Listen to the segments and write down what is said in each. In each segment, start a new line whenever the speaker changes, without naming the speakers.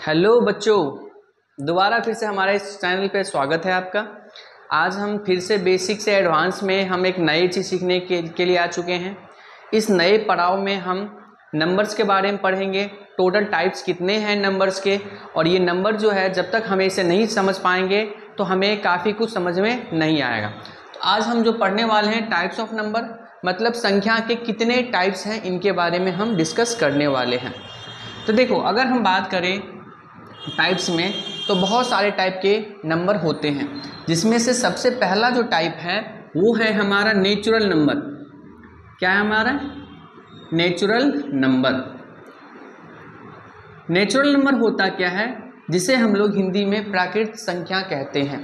Hello बच्चों, दोबारा फिर से हमारे इस चैनल पे स्वागत है आपका। आज हम फिर से बेसिक से एडवांस में हम एक नई चीज़ सीखने के लिए आ चुके हैं। इस नए पड़ाव में हम नंबर्स के बारे में पढ़ेंगे। टोटल टाइप्स कितने हैं नंबर्स के, और ये नंबर जो है जब तक हमें इसे नहीं समझ पाएंगे तो हमें काफ़ी कुछ समझ में नहीं आएगा। तो आज हम जो पढ़ने वाले हैं टाइप्स ऑफ नंबर, मतलब संख्या के कितने टाइप्स हैं, इनके बारे में हम डिस्कस करने वाले हैं। तो देखो, अगर हम बात करें टाइप्स में तो बहुत सारे टाइप के नंबर होते हैं, जिसमें से सबसे पहला जो टाइप है वो है हमारा नेचुरल नंबर। क्या है हमारा नेचुरल नंबर? नेचुरल नंबर होता क्या है, जिसे हम लोग हिंदी में प्राकृतिक संख्या कहते हैं।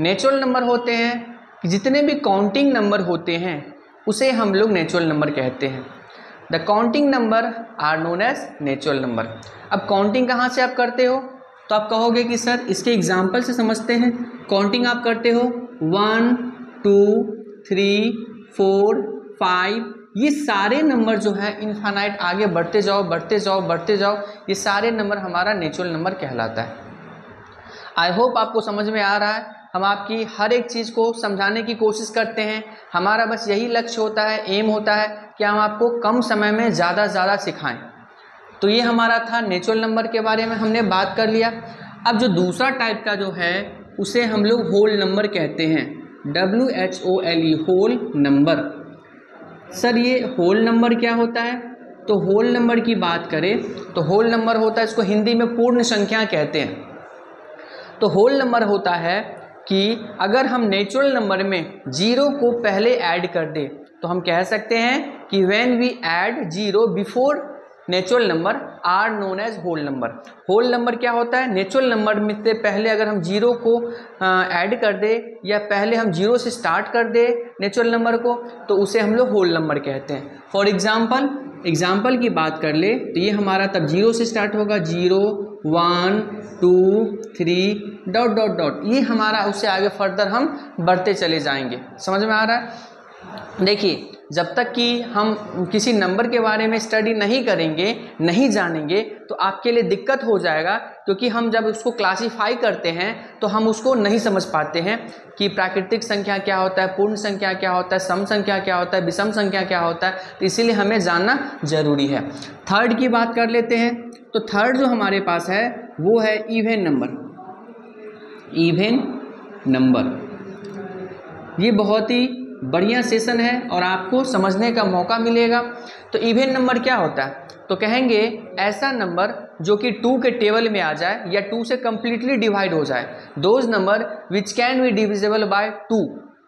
नेचुरल नंबर होते हैं कि जितने भी काउंटिंग नंबर होते हैं उसे हम लोग नेचुरल नंबर कहते हैं। The counting number are known as natural number. अब काउंटिंग कहाँ से आप करते हो, तो आप कहोगे कि सर इसके एग्जाम्पल से समझते हैं। काउंटिंग आप करते हो 1 2 3 4 5, ये सारे नंबर जो है इनफाइनाइट आगे बढ़ते जाओ बढ़ते जाओ बढ़ते जाओ, ये सारे नंबर हमारा नेचुरल नंबर कहलाता है। आई होप आपको समझ में आ रहा है। हम आपकी हर एक चीज़ को समझाने की कोशिश करते हैं। हमारा बस यही लक्ष्य होता है, एम होता है कि हम आपको कम समय में ज़्यादा से ज़्यादा सिखाएं। तो ये हमारा था नेचुरल नंबर के बारे में हमने बात कर लिया। अब जो दूसरा टाइप का जो है उसे हम लोग होल नंबर कहते हैं। WHOLE whole number. सर ये होल नंबर क्या होता है? तो होल नंबर की बात करें तो होल नंबर होता है, इसको हिंदी में पूर्ण संख्या कहते हैं। तो होल नंबर होता है कि अगर हम नेचुरल नंबर में जीरो को पहले ऐड कर दे तो हम कह सकते हैं कि when we add zero before natural number are known as whole number. Whole number क्या होता है? नेचुरल नंबर में से पहले अगर हम जीरो को ऐड कर दे या पहले हम जीरो से स्टार्ट कर दे नेचुरल नंबर को, तो उसे हम लोग होल नंबर कहते हैं। फॉर एग्जाम्पल की बात कर ले तो ये हमारा तब जीरो से स्टार्ट होगा, 0 1 2 3 डॉट डॉट डॉट, ये हमारा उससे आगे फर्दर हम बढ़ते चले जाएंगे। समझ में आ रहा है? देखिए, जब तक कि हम किसी नंबर के बारे में स्टडी नहीं करेंगे, नहीं जानेंगे, तो आपके लिए दिक्कत हो जाएगा, क्योंकि हम जब उसको क्लासीफाई करते हैं तो हम उसको नहीं समझ पाते हैं कि प्राकृतिक संख्या क्या होता है, पूर्ण संख्या क्या होता है, सम संख्या क्या होता है, विषम संख्या क्या होता है। तो इसीलिए हमें जानना जरूरी है। थर्ड की बात कर लेते हैं। तो थर्ड जो हमारे पास है वो है इवन नंबर। इवन नंबर ये बहुत ही बढ़िया सेशन है और आपको समझने का मौका मिलेगा। तो इवन नंबर क्या होता है? तो कहेंगे ऐसा नंबर जो कि 2 के टेबल में आ जाए या 2 से कम्प्लीटली डिवाइड हो जाए। Those number which can be divisible by 2,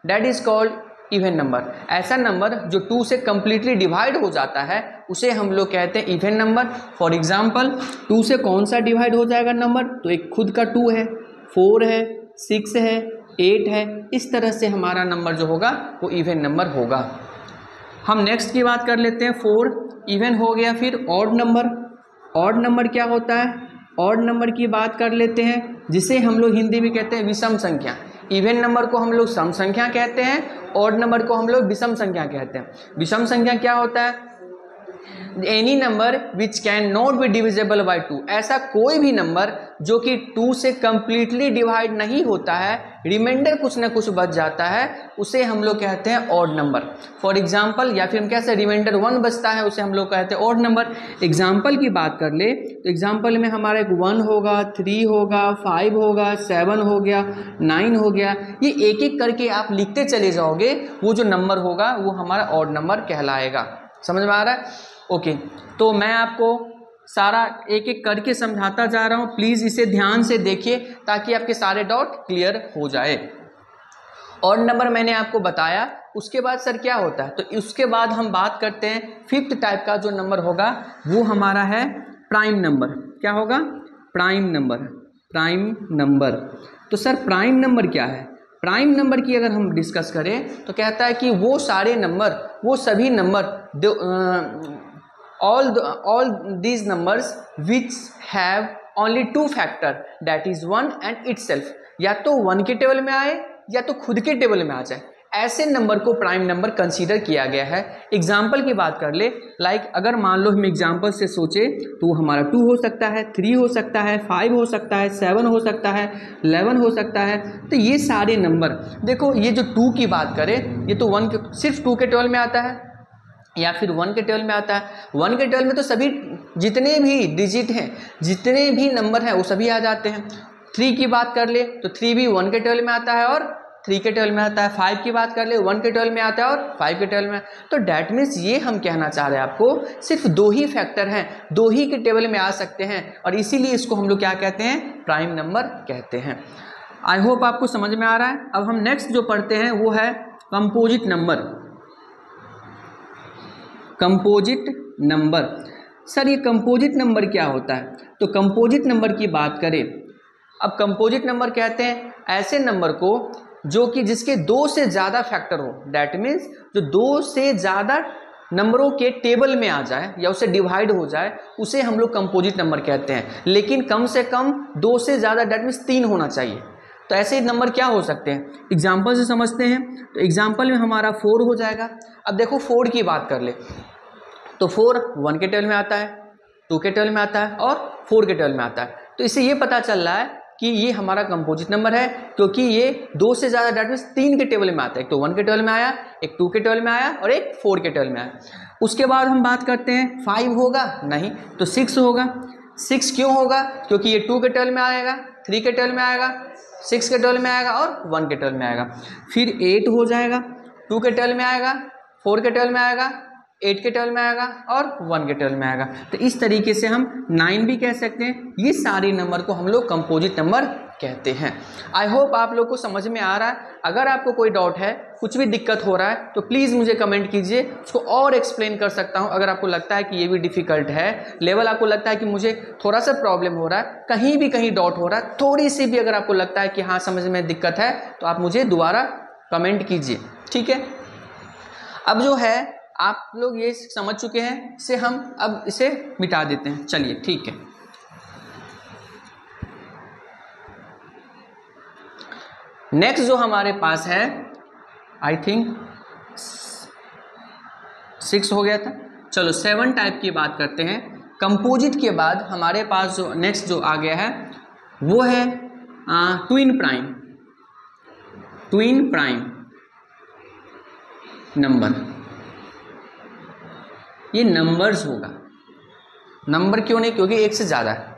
that is called even number. ऐसा नंबर जो 2 से कम्प्लीटली डिवाइड हो जाता है उसे हम लोग कहते हैं इवन नंबर। फॉर एग्जाम्पल 2 से कौन सा डिवाइड हो जाएगा नंबर? तो एक खुद का 2 है, 4 है, 6 है, 8 है। इस तरह से हमारा नंबर जो होगा वो इवन नंबर होगा। हम नेक्स्ट की बात कर लेते हैं। 4 इवन हो गया। फिर ऑड नंबर। ऑड नंबर क्या होता है? ऑड नंबर की बात कर लेते हैं, जिसे हम लोग हिंदी में कहते हैं विषम संख्या। इवन नंबर को हम लोग सम संख्या कहते हैं, ऑड नंबर को हम लोग विषम संख्या कहते हैं। विषम संख्या क्या होता है? Any number which can not be divisible by 2, ऐसा कोई भी नंबर जो कि 2 से कंप्लीटली डिवाइड नहीं होता है, रिमाइंडर कुछ ना कुछ बच जाता है, उसे हम लोग कहते हैं ऑड नंबर। फॉर एग्जाम्पल, या फिर हम कैसे रिमाइंडर 1 बचता है उसे हम लोग कहते हैं ऑड नंबर। एग्जाम्पल की बात कर ले तो एग्जाम्पल में हमारा एक 1 होगा, 3 होगा, 5 होगा, 7 हो गया, 9 हो गया। ये एक एक करके आप लिखते चले जाओगे, वो जो नंबर होगा वो हमारा ऑड नंबर कहलाएगा। समझ में आ रहा है? ओके, तो मैं आपको सारा एक एक करके समझाता जा रहा हूँ। प्लीज़ इसे ध्यान से देखिए ताकि आपके सारे डाउट क्लियर हो जाए। ऑड नंबर मैंने आपको बताया। उसके बाद सर क्या होता है? तो उसके बाद हम बात करते हैं फिफ्थ टाइप का जो नंबर होगा वो हमारा है प्राइम नंबर। क्या होगा? Prime number. Prime number. तो सर प्राइम नंबर क्या है? प्राइम नंबर की अगर हम डिस्कस करें तो कहता है कि वो सारे नंबर, वो सभी number all these numbers which have only 2 factor, that is 1 and itself, या तो 1 के टेबल में आए या तो खुद के टेबल में आ जाए। ऐसे नंबर को प्राइम नंबर कंसीडर किया गया है। एग्जाम्पल की बात कर ले, लाइक अगर मान लो हम एग्जाम्पल से सोचे तो हमारा 2 हो सकता है, 3 हो सकता है, 5 हो सकता है, 7 हो सकता है, 11 हो सकता है। तो ये सारे नंबर देखो, ये जो 2 की बात करें, ये तो 1 के सिर्फ 2 के 12 में आता है या फिर 1 के 12 में आता है। 1 के 12 में तो सभी जितने भी डिजिट हैं, जितने भी नंबर हैं वो सभी आ जाते हैं। 3 की बात कर ले तो 3 भी 1 के 12 में आता है और 3 के 12 में आता है। 5 की बात कर ले 1 के 12 में आता है और 5 के 12 में। तो डैट मीन्स ये हम कहना चाह रहे हैं आपको, सिर्फ 2 ही फैक्टर हैं, 2 ही के टेबल में आ सकते हैं और इसीलिए इसको हम लोग क्या कहते हैं, प्राइम नंबर कहते हैं। आई होप आपको समझ में आ रहा है। अब हम नेक्स्ट जो पढ़ते हैं वो है composite number. Composite number, sir ये कंपोजिट नंबर क्या होता है? तो कंपोजिट नंबर की बात करें, अब कंपोजिट नंबर कहते हैं ऐसे नंबर को जो कि जिसके 2 से ज़्यादा फैक्टर हो। डैट मीन्स जो 2 से ज़्यादा नंबरों के टेबल में आ जाए या उसे डिवाइड हो जाए, उसे हम लोग कंपोजिट नंबर कहते हैं। लेकिन कम से कम 2 से ज़्यादा, डैट मीन्स 3 होना चाहिए। तो ऐसे नंबर क्या हो सकते हैं, एग्जाम्पल से समझते हैं। तो एग्जाम्पल में हमारा 4 हो जाएगा। अब देखो 4 की बात कर ले तो 4 1 के 12 में आता है, 2 के 12 में आता है और 4 के 12 में आता है। तो इससे ये पता चल रहा है कि ये हमारा कंपोजिट नंबर है, क्योंकि ये 2 से ज़्यादा, डैट मीन्स 3 के टेबल में आता है। एक तो 1 के 12 में आया, एक 2 के 12 में आया और एक 4 के 12 में आया। उसके बाद हम बात करते हैं 5 होगा, नहीं तो 6 होगा। 6 क्यों होगा? क्योंकि ये 2 के 12 में आएगा, 3 के 12 में आएगा, 6 के 12 में आएगा और 1 के 12 में आएगा। फिर 8 हो जाएगा, 2 के 12 में आएगा, 4 के 12 में आएगा, 8 के 12 में आएगा और 1 के 12 में आएगा। तो इस तरीके से हम 9 भी कह सकते हैं। ये सारे नंबर को हम लोग कंपोजिट नंबर कहते हैं। आई होप आप लोग को समझ में आ रहा है। अगर आपको कोई डाउट है, कुछ भी दिक्कत हो रहा है तो प्लीज़ मुझे कमेंट कीजिए, उसको और एक्सप्लेन कर सकता हूँ। अगर आपको लगता है कि ये भी डिफ़िकल्ट है लेवल, आपको लगता है कि मुझे थोड़ा सा प्रॉब्लम हो रहा है, कहीं डाउट हो रहा है, थोड़ी सी भी अगर आपको लगता है कि हाँ समझ में दिक्कत है, तो आप मुझे दोबारा कमेंट कीजिए, ठीक है। अब जो है आप लोग ये समझ चुके हैं, इसे हम अब इसे मिटा देते हैं। चलिए ठीक है। नेक्स्ट जो हमारे पास है, आई थिंक 6 हो गया था, चलो 7 टाइप की बात करते हैं। कंपोजिट के बाद हमारे पास जो नेक्स्ट जो आ गया है वो है twin prime. Twin prime number, ये नंबर्स होगा। नंबर क्यों नहीं? क्योंकि 1 से ज़्यादा है।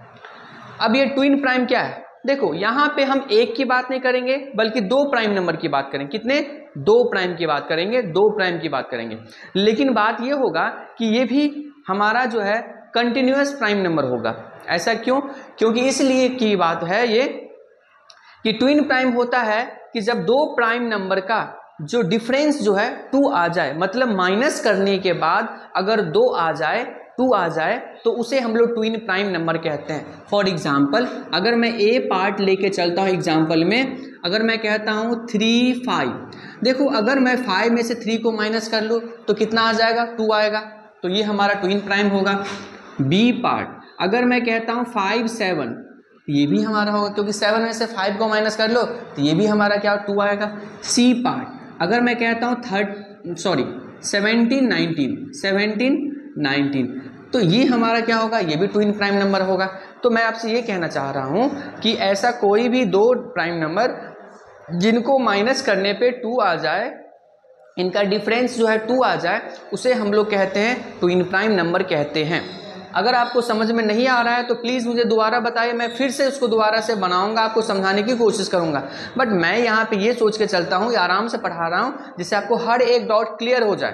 अब ये ट्विन प्राइम क्या है? देखो यहाँ पे हम 1 की बात नहीं करेंगे बल्कि 2 प्राइम नंबर की बात करेंगे। कितने? 2 प्राइम की बात करेंगे, 2 प्राइम की बात करेंगे। लेकिन बात ये होगा कि ये भी हमारा जो है कंटिन्यूअस प्राइम नंबर होगा। ऐसा क्यों? क्योंकि इसलिए की बात है ये कि ट्विन प्राइम होता है कि जब 2 प्राइम नंबर का जो डिफरेंस जो है 2 आ जाए, मतलब माइनस करने के बाद अगर 2 आ जाए, 2 आ जाए, तो उसे हम लोग ट्विन प्राइम नंबर कहते हैं। फॉर एग्जाम्पल अगर मैं ए पार्ट लेके चलता हूँ, एग्जाम्पल में अगर मैं कहता हूँ 3 5, देखो अगर मैं 5 में से 3 को माइनस कर लूँ तो कितना आ जाएगा? 2 आएगा। तो ये हमारा ट्विन प्राइम होगा। बी पार्ट अगर मैं कहता हूँ 5 7, ये भी हमारा होगा, क्योंकि 7 में से 5 को माइनस कर लो तो ये भी हमारा क्या 2 आएगा। सी पार्ट अगर मैं कहता हूँ 17 19, तो ये हमारा क्या होगा? ये भी ट्विन प्राइम नंबर होगा। तो मैं आपसे ये कहना चाह रहा हूँ कि ऐसा कोई भी 2 प्राइम नंबर जिनको माइनस करने पे 2 आ जाए, इनका डिफरेंस जो है 2 आ जाए, उसे हम लोग कहते हैं ट्विन प्राइम नंबर कहते हैं। अगर आपको समझ में नहीं आ रहा है तो प्लीज़ मुझे दोबारा बताइए, मैं फिर से उसको दोबारा से बनाऊंगा, आपको समझाने की कोशिश करूंगा। बट मैं यहाँ पे ये सोच के चलता हूँ, आराम से पढ़ा रहा हूँ जिससे आपको हर एक डाउट क्लियर हो जाए।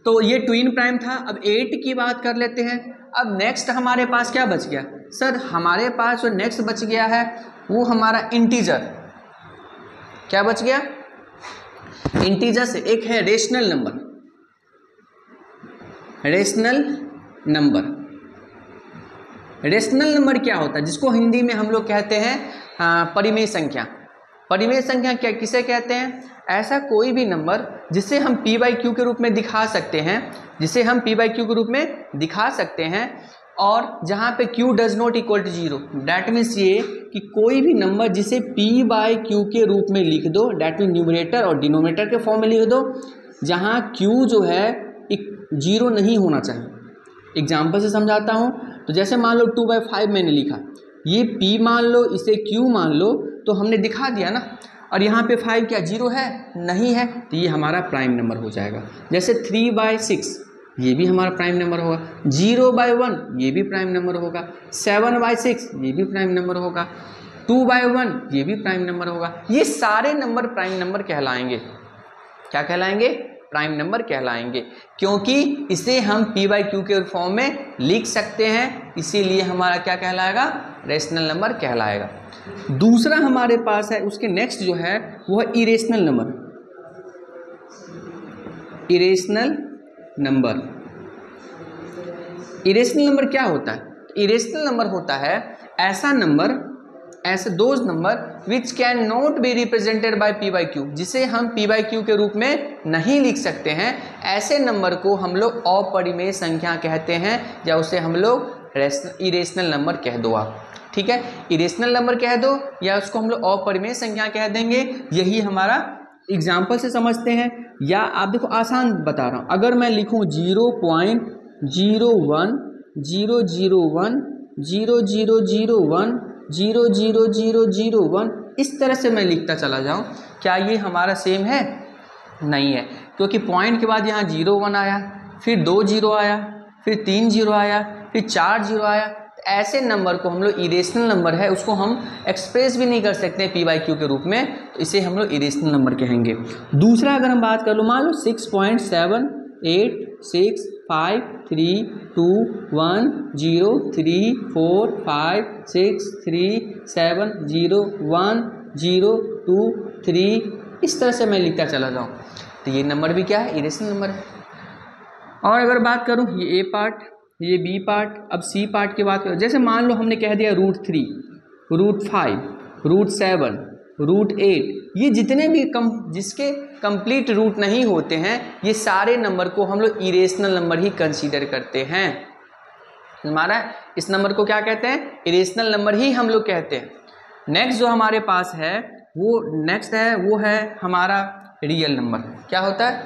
तो ये ट्विन प्राइम था। अब 8 की बात कर लेते हैं। अब नेक्स्ट हमारे पास क्या बच गया? सर हमारे पास जो नेक्स्ट बच गया है वो हमारा इंटीजर। क्या बच गया? इंटीजर से एक है rational number. Rational number, rational number क्या होता है? जिसको हिंदी में हम लोग कहते हैं परिमेय संख्या। परिमेय संख्या क्या किसे कहते हैं? ऐसा कोई भी नंबर जिसे हम p/q के रूप में दिखा सकते हैं, जिसे हम p/q के रूप में दिखा सकते हैं, और जहाँ पे q does not equal to 0, that means ये कि कोई भी नंबर जिसे p/q के रूप में लिख दो, डैट मीन न्यूमरेटर और डिनोमिनेटर के फॉर्म में लिख दो, जहाँ q जो है एक 0 नहीं होना चाहिए। एग्जाम्पल से समझाता हूँ। तो जैसे मान लो 2/5 मैंने लिखा, ये p मान लो, इसे q मान लो, तो हमने दिखा दिया ना। और यहाँ पे 5 क्या 0 है? नहीं है, तो ये हमारा प्राइम नंबर हो जाएगा। जैसे 3/6 ये भी हमारा प्राइम नंबर होगा, 0/1 ये भी प्राइम नंबर होगा, 7/6 ये भी प्राइम नंबर होगा, 2/1 ये भी प्राइम नंबर होगा। ये सारे नंबर प्राइम नंबर कहलाएंगे। क्या कहलाएंगे? प्राइम नंबर कहलाएंगे, क्योंकि इसे हम p/q के फॉर्म में लिख सकते हैं, इसीलिए हमारा क्या कहलाएगा? रेशनल नंबर कहलाएगा। दूसरा हमारे पास है, उसके नेक्स्ट जो है वो है irrational number. Irrational number, irrational number क्या होता है? इरेशनल नंबर होता है ऐसा नंबर, ऐसे those number which can not be represented by p/q, जिसे हम p/q के रूप में नहीं लिख सकते हैं। ऐसे नंबर को हम लोग अपरिमेय संख्या कहते हैं, या उसे हम लोग इरेशनल नंबर कह दो आप, ठीक है। इरेशनल नंबर कह दो या उसको हम लोग अपरिमेय संख्या कह देंगे। यही हमारा एग्जाम्पल से समझते हैं। या आप देखो आसान बता रहा हूँ, अगर मैं लिखूँ 0.0100100010001 00001, इस तरह से मैं लिखता चला जाऊँ, क्या ये हमारा सेम है? नहीं है, क्योंकि पॉइंट के बाद यहाँ 0 1 आया, फिर 2 0 आया, फिर 3 0 आया, फिर 4 0 आया। तो ऐसे नंबर को हम लोग इरेशनल नंबर है, उसको हम एक्सप्रेस भी नहीं कर सकते p/q के रूप में, तो इसे हम लोग इरेशनल नंबर कहेंगे। दूसरा अगर हम बात कर लो, मान लो 6.86321034563701023, इस तरह से मैं लिखता चला जाऊँ, तो ये नंबर भी क्या है? इरेशनल नंबर है। और अगर बात करूँ ये a पार्ट, ये b पार्ट, अब c पार्ट की बात करूँ, जैसे मान लो हमने कह दिया √3, √5, √7, √8, ये जितने भी जिसके कंप्लीट रूट नहीं होते हैं, ये सारे नंबर को हम लोग इरेशनल नंबर ही कंसीडर करते हैं। हमारा इस नंबर को क्या कहते हैं? इरेशनल नंबर ही हम लोग कहते हैं। नेक्स्ट जो हमारे पास है वो है हमारा रियल नंबर। क्या होता है?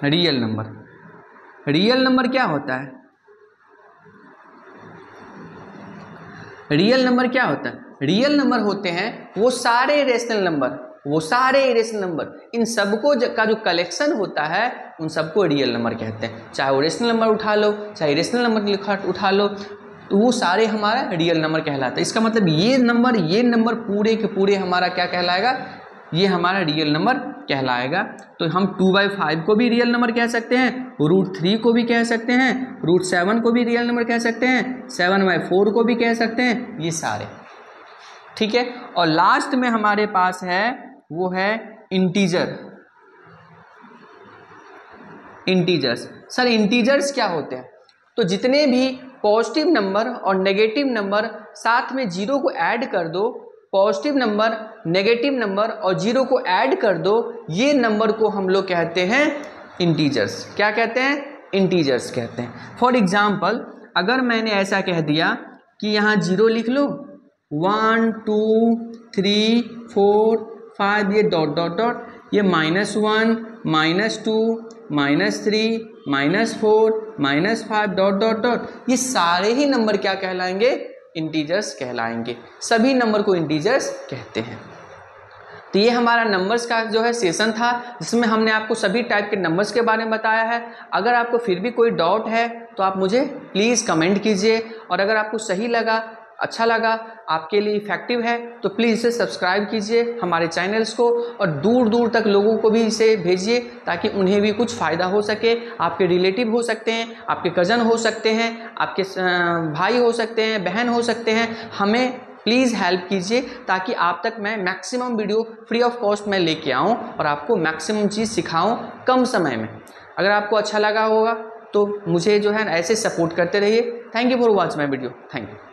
Real number. रियल नंबर क्या होता है? रियल नंबर क्या होता है? रियल नंबर होते हैं वो सारे इरेशनल नंबर, इन सबको का जो कलेक्शन होता है, उन सबको रियल नंबर कहते हैं। चाहे वो रेशनल नंबर उठा लो, चाहे इरेशनल नंबर उठा लो, तो वो सारे हमारा रियल नंबर कहलाता है। इसका मतलब ये नंबर पूरे के पूरे हमारा क्या कहलाएगा? ये हमारा रियल नंबर कहलाएगा। तो हम 2/5 को भी रियल नंबर कह सकते हैं, √3 को भी कह सकते हैं, √7 को भी रियल नंबर कह सकते हैं, 7/4 को भी कह सकते हैं, ये सारे, ठीक है। और लास्ट में हमारे पास है वो है इंटीजर्स। सर इंटीजर्स क्या होते हैं? तो जितने भी पॉजिटिव नंबर और नेगेटिव नंबर साथ में 0 को ऐड कर दो, पॉजिटिव नंबर, नेगेटिव नंबर और 0 को ऐड कर दो, ये नंबर को हम लोग कहते हैं इंटीजर्स। क्या कहते हैं? इंटीजर्स कहते हैं। फॉर एग्जाम्पल, अगर मैंने ऐसा कह दिया कि यहाँ 0 लिख लो, 1 2 3 4 5, ये डॉट डॉट डॉट, ये -1 -2 -3 -4 -5 डॉट डॉट डॉट, ये सारे ही नंबर क्या कहलाएंगे? इंटीजर्स कहलाएंगे। सभी नंबर को इंटीजर्स कहते हैं। तो ये हमारा नंबर्स का जो है सेशन था, जिसमें हमने आपको सभी टाइप के नंबर्स के बारे में बताया है। अगर आपको फिर भी कोई डाउट है तो आप मुझे प्लीज़ कमेंट कीजिए, और अगर आपको सही लगा, अच्छा लगा, आपके लिए इफेक्टिव है, तो प्लीज़ इसे सब्सक्राइब कीजिए हमारे चैनल्स को, और दूर दूर तक लोगों को भी इसे भेजिए, ताकि उन्हें भी कुछ फ़ायदा हो सके। आपके रिलेटिव हो सकते हैं, आपके कज़न हो सकते हैं, आपके भाई हो सकते हैं, बहन हो सकते हैं, हमें प्लीज़ हेल्प कीजिए, ताकि आप तक मैं maximum video free of cost में लेके आऊँ और आपको मैक्सिमम चीज़ सिखाऊँ कम समय में। अगर आपको अच्छा लगा होगा तो मुझे जो है ऐसे सपोर्ट करते रहिए। Thank you for watch my video. Thank you.